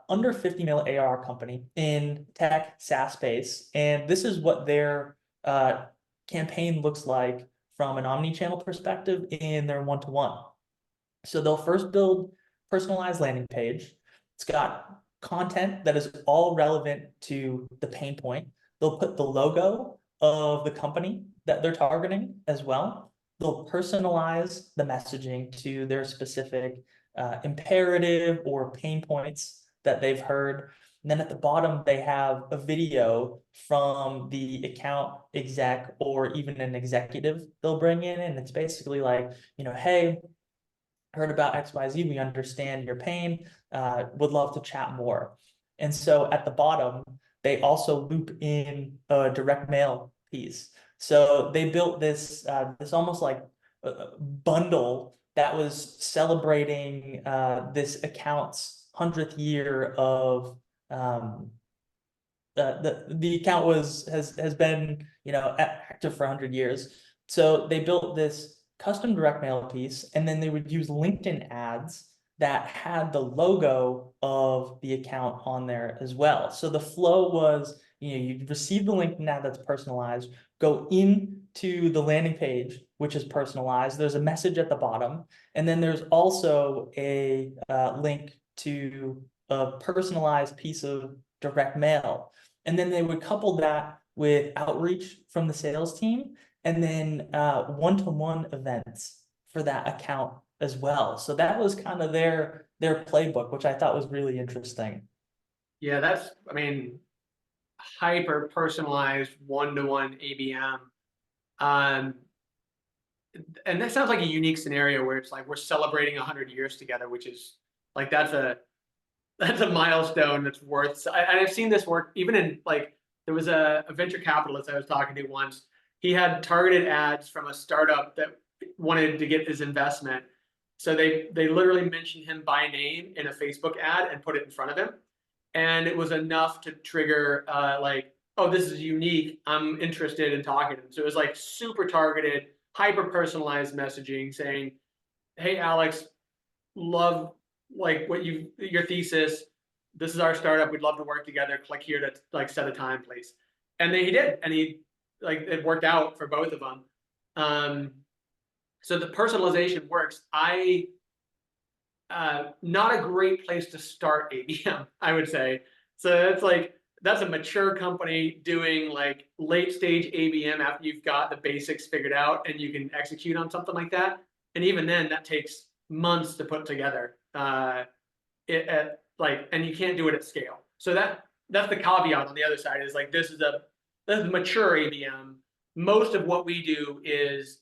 under 50 mil ARR company in tech SaaS space. And this is what their campaign looks like from an omni-channel perspective in their one-to-one. So they'll first build personalized landing page. It's got content that is all relevant to the pain point. They'll put the logo of the company that they're targeting as well. They'll personalize the messaging to their specific imperative or pain points that they've heard. And then at the bottom, they have a video from the account exec or even an executive they'll bring in. And it's basically like, hey, heard about XYZ, we understand your pain, would love to chat more. And so at the bottom, they also loop in a direct mail piece. So they built this almost like bundle that was celebrating this account's 100th year of the account has been active for 100 years. So they built this custom direct mail piece, and then they would use LinkedIn ads that had the logo of the account on there as well. So the flow was, you receive the LinkedIn ad that's personalized, go into the landing page, which is personalized. There's a message at the bottom, and then there's also a link to a personalized piece of direct mail. And then they would couple that with outreach from the sales team, and then one-to-one events for that account as well. So that was kind of their playbook, which I thought was really interesting. Yeah, that's, I mean, hyper personalized one-to-one ABM. And that sounds like a unique scenario where it's like we're celebrating 100 years together, which is like, that's a milestone that's worth. And I've seen this work even in, like, there was a venture capitalist I was talking to once. He had targeted ads from a startup that wanted to get his investment. So they literally mentioned him by name in a Facebook ad and put it in front of him. And it was enough to trigger like, oh, this is unique, I'm interested in talking to him. So it was like super targeted, hyper personalized messaging saying, hey, Alex, love like your thesis. This is our startup. We'd love to work together. Click here to like set a time, please. And then he did, and it worked out for both of them. So the personalization works. Not a great place to start ABM, I would say. So that's a mature company doing like late stage ABM after you've got the basics figured out and you can execute on something like that. And even then, that takes months to put together. And you can't do it at scale. So that's the caveat on the other side, is like, this is a mature ABM. Most of what we do is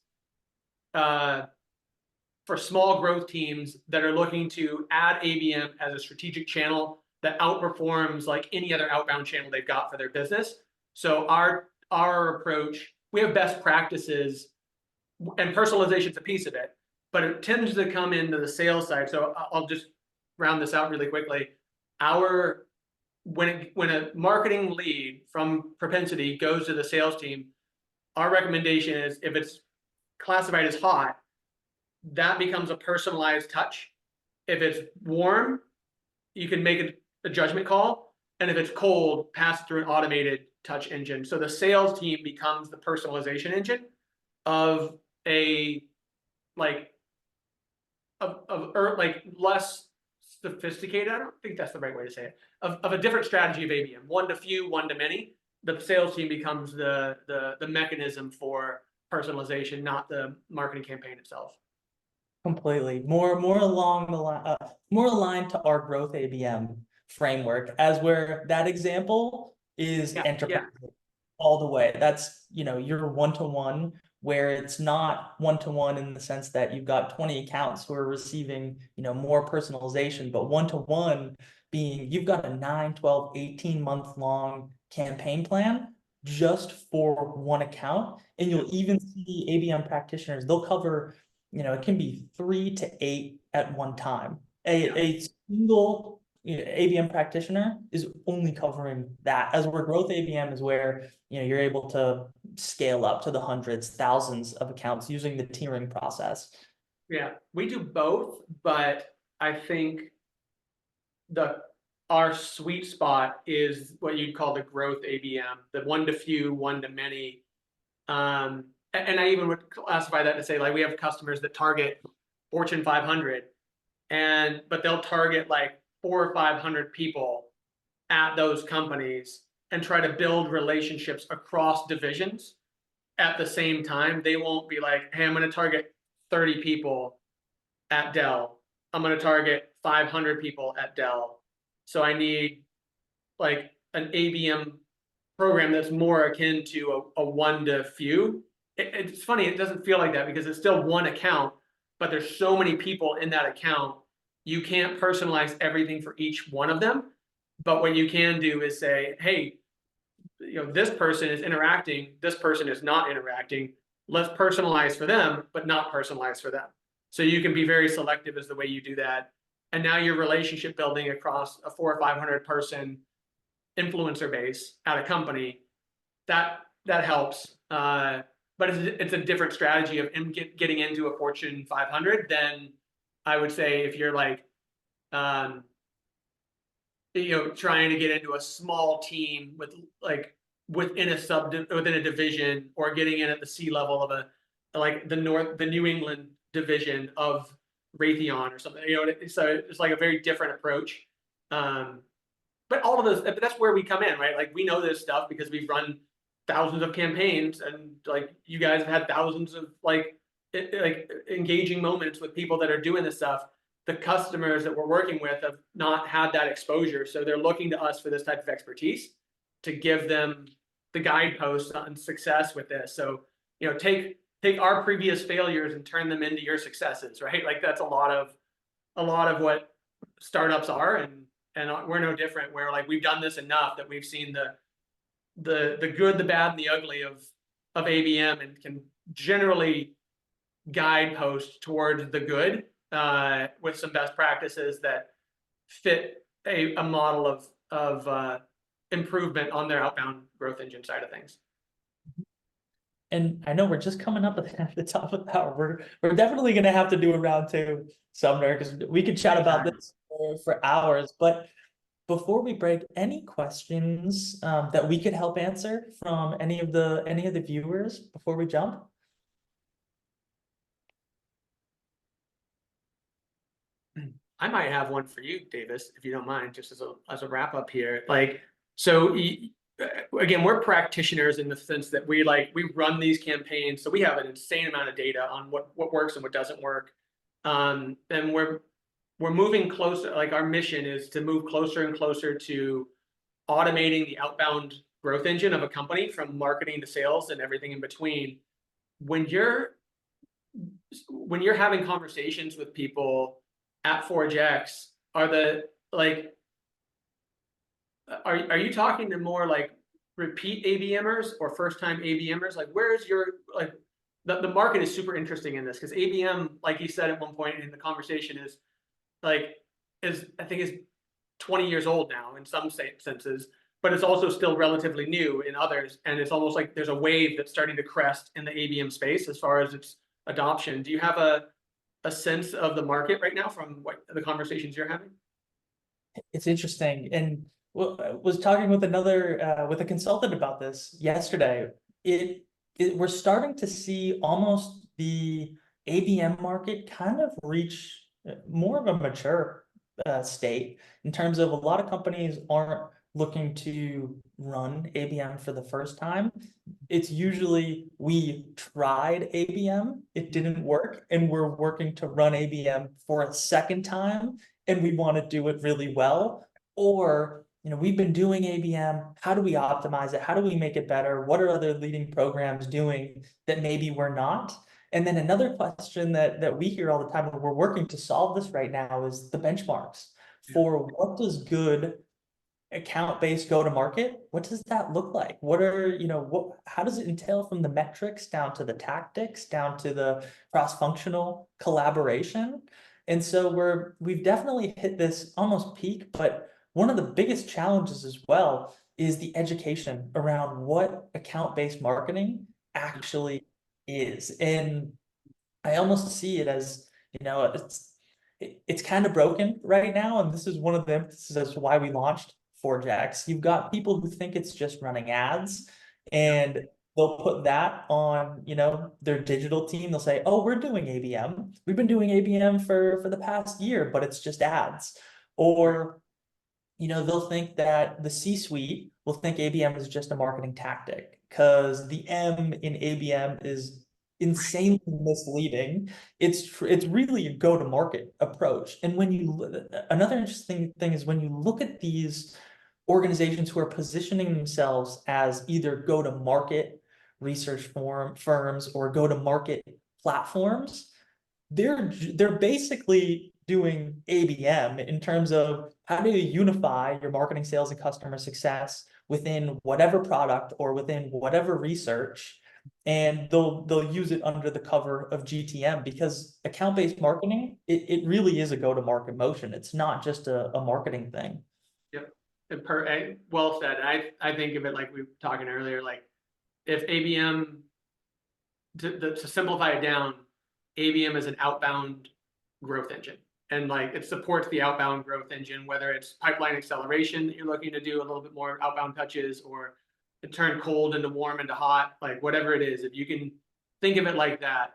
for small growth teams that are looking to add ABM as a strategic channel that outperforms like any other outbound channel they've got for their business. So our approach, we have best practices, and personalization is a piece of it, but it tends to come into the sales side. So I'll just round this out really quickly. When a marketing lead from Propensity goes to the sales team, our recommendation is, if it's classified as hot, that becomes a personalized touch. If it's warm, you can make a judgment call. And if it's cold, pass through an automated touch engine. So the sales team becomes the personalization engine of a like like less sophisticated. I don't think that's the right way to say it. Of a different strategy of ABM, one to few, one to many. The sales team becomes the mechanism for personalization, not the marketing campaign itself. Completely. More along the line, more aligned to our growth ABM framework, as where that example is enterprise all the way. That's, you're one-to-one, where it's not one-to-one in the sense that you've got 20 accounts who are receiving, more personalization, but one-to-one being you've got a 9, 12, 18-month long campaign plan just for one account. And you'll even see ABM practitioners, they'll cover, it can be 3 to 8 at one time. A single ABM practitioner is only covering that, as where growth ABM is where you're able to scale up to the hundreds, thousands of accounts using the tiering process. Yeah, we do both, but I think our sweet spot is what you'd call the growth ABM, the one to few, one to many. And I even would classify that to say, like, we have customers that target Fortune 500, but they'll target like 400 or 500 people at those companies and try to build relationships across divisions at the same time. They won't be like, hey, I'm going to target 30 people at Dell. I'm going to target 500 people at Dell. So I need like an ABM program that's more akin to a one to few. It's funny, it doesn't feel like that because it's still one account, but there's so many people in that account. You can't personalize everything for each one of them. But what you can do is say, hey, this person is interacting, this person is not interacting. Let's personalize for them, but not personalize for them. So you can be very selective as the way you do that. And now your relationship building across a 400 or 500 person influencer base at a company, that helps. But it's a different strategy of getting into a Fortune 500 than I would say if you're like, trying to get into a small team with like within a division, or getting in at the C level of the New England division of Raytheon or something. So it's like a very different approach. But all of those, that's where we come in, right? Like, we know this stuff because we've run thousands of campaigns, and like you guys have had thousands of like engaging moments with people that are doing this stuff. The customers that we're working with have not had that exposure, so they're looking to us for this type of expertise to give them the guideposts on success with this. So take our previous failures and turn them into your successes, right? Like, that's a lot of what startups are, and we're no different. Where like we've done this enough that we've seen the good, the bad, and the ugly of ABM, and can generally guidepost towards the good with some best practices that fit a model of improvement on their outbound growth engine side of things. And I know we're just coming up at the top of the hour. We're definitely going to have to do a round two, Sumner, because we could chat about this for hours. But before we break, any questions that we could help answer from any of the viewers before we jump? I might have one for you, Davis, if you don't mind, just as a wrap up here. Like, so again, we're practitioners in the sense that we run these campaigns, so we have an insane amount of data on what works and what doesn't work. And we're moving closer. Like, our mission is to move closer and closer to automating the outbound growth engine of a company, from marketing to sales and everything in between. When you're having conversations with people at ForgeX, are you talking to more like repeat ABMers or first time ABMers? Like, where's your the market is super interesting in this, because ABM, like you said at one point in the conversation, is I think is 20 years old now in some senses, but it's also still relatively new in others. And it's almost like there's a wave that's starting to crest in the ABM space as far as its adoption. Do you have a sense of the market right now from what the conversations you're having? It's interesting, and was talking with another with a consultant about this yesterday. We're starting to see almost the ABM market kind of reach more of a mature state in terms of a lot of companies aren't looking to run ABM for the first time. It's usually we tried ABM, it didn't work, and we're working to run ABM for a second time, and we want to do it really well. Or, we've been doing ABM, how do we optimize it? How do we make it better? What are other leading programs doing that maybe we're not? And then another question that we hear all the time, and we're working to solve this right now, is the benchmarks for what does good account-based go-to-market, what does that look like? How does it entail from the metrics down to the tactics, down to the cross-functional collaboration? And so we've definitely hit this almost peak, but one of the biggest challenges as well is the education around what account-based marketing actually is. And I almost see it as, it's kind of broken right now. And this is one of the emphasis as to why we launched ForgeX. You've got people who think it's just running ads, and they'll put that on, their digital team. They'll say, oh, we're doing ABM. We've been doing ABM for the past year, but it's just ads. Or, they'll think that the C-suite will think ABM is just a marketing tactic because the M in ABM is insanely misleading. It's really a go-to-market approach. And another interesting thing is when you look at these organizations who are positioning themselves as either go-to-market research firms or go-to-market platforms, they're basically doing ABM in terms of how do you unify your marketing, sales, and customer success within whatever product or within whatever research, and they'll use it under the cover of GTM, because account-based marketing, it really is a go-to-market motion. It's not just a marketing thing. Yep. Well said. I think of it like we were talking earlier, like if ABM, to simplify it down, ABM is an outbound growth engine. And like it supports the outbound growth engine, whether it's pipeline acceleration that you're looking to do a little bit more outbound touches, or it turn cold into warm into hot, like whatever it is. If you can think of it like that,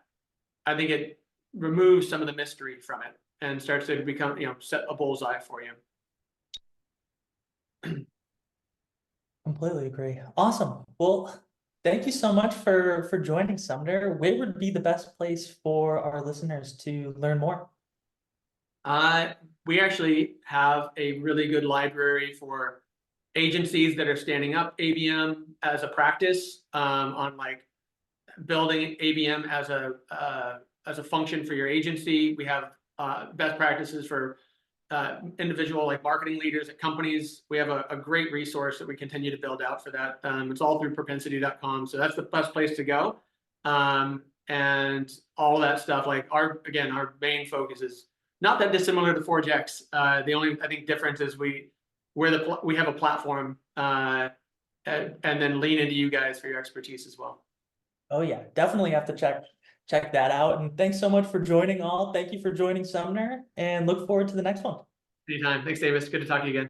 I think it removes some of the mystery from it and starts to become, set a bullseye for you. Completely agree. Awesome. Well, thank you so much for joining, Sumner. Where would be the best place for our listeners to learn more? We actually have a really good library for agencies that are standing up ABM as a practice, on like building ABM as a function for your agency. We have best practices for individual like marketing leaders at companies. We have a great resource that we continue to build out for that. It's all through propensity.com. So that's the best place to go. And all that stuff, like our main focus is not that dissimilar to ForgeX. The only, I think, difference is we have a platform, and then lean into you guys for your expertise as well. Oh yeah, definitely have to check that out. And thanks so much for joining all. Thank you for joining, Sumner, and look forward to the next one. Anytime. Thanks, Davis. Good to talk to you again.